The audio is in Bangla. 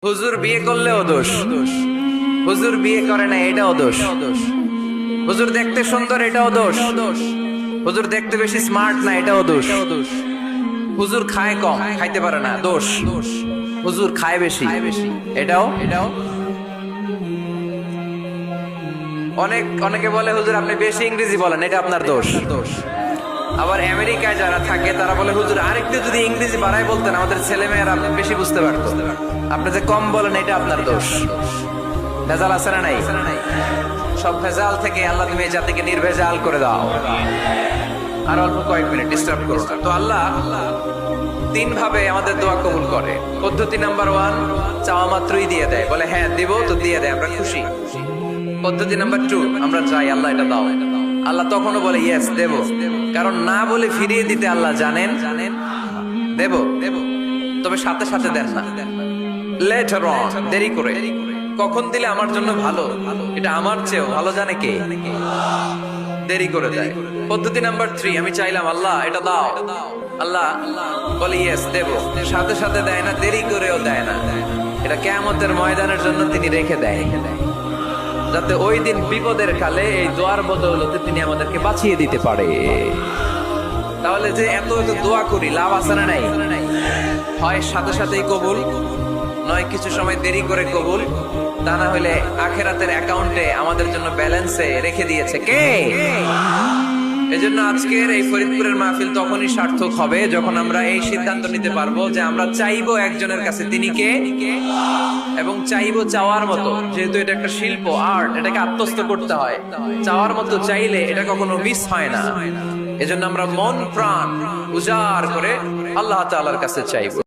হুজুর বিয়ে করলেও দোষ, হুজুর বিয়ে করে না এটাও দোষ, হুজুর দেখতে সুন্দর এটাও দোষ, হুজুর দেখতে বেশি স্মার্ট না এটাও দোষ, হুজুর খায় কম খাইতে পারে না দোষ, হুজুর খায় বেশি এটাও। অনেকে বলে হুজুর আপনি বেশি ইংরেজি বলেন এটা আপনার দোষ। আবার আমেরিকায় যারা থাকে তারা বলে হুজুর আরেকটু যদি ইংরেজি বাড়ায় বলতেন আমাদের ছেলেমেয়েরা বেশি বুঝতে পারতো। আপনি যে কম বলেন এটা আপনার দোষ। ভেজাল আছে না নাই? সব ভেজাল থেকে আল্লাহ তুমি এই জাতিকে নির্ভেজাল করে দাও। আর অল্প কয়েক মিনিট ডিস্টার্ব করো না। তো আল্লাহ তিন ভাবে আমাদের দোয়া কবুল করে। পদ্ধতি নাম্বার 1, চাওয়া মাত্রই দিয়ে দেয়, বলে হ্যাঁ দিব তো দিয়ে দেয়, আমরা খুশি। পদ্ধতি নাম্বার 2, আমরা চাই আল্লাহ এটা দাও, আল্লাহ তখনও বলে ইয়েস দেব, কারণ না বলে ফিরিয়ে দিতে আল্লাহ জানেন দেব, তবে সাথে সাথে দেন না, লেটার অন, দেরি করে। কখন দিলে আমার জন্য ভালো, এটা আমার চেয়েও ভালো জানে কে? দেরি করে দেয়। পদ্ধতি নাম্বার 3, আমি চাইলাম আল্লাহ এটা দাও, আল্লাহ বলে ইয়েস দেব, সাথে সাথে দেয় না, দেরি করেও দেয় না। এটা কিয়ামতের ময়দানের জন্য তিনি রেখে দেয়, যাতে ওই দিন বিপদের কালে এই দোয়ার বদৌলতে তিনি আমাদেরকে বাঁচিয়ে দিতে পারে। তাহলে যে এত এত দোয়া করি লাভ আছে না নাই? হয় সাথে সাথেই কবুল, নয় কিছু সময় দেরি করে কবুল, তা না হলে আখেরাতের অ্যাকাউন্টে আমাদের জন্য ব্যালেন্সে রেখে দিয়েছে কে? এজন্য আজকের এই ফরিদপুরের মাহফিল তখনই সার্থক হবে যখন আমরা এই সিদ্ধান্ত নিতে পারবো যে আমরা চাইবো একজনের কাছে তিনি কে, এবং চাইবো চাওয়ার মতো। যেহেতু এটা একটা শিল্প, আর্ট, এটাকে আত্মস্থ করতে হয়। চাওয়ার মতো চাইলে এটা কখনো মিস হয় না। এজন্য আমরা মন প্রাণ উজাড় করে আল্লাহ তাআলার কাছে চাইবো।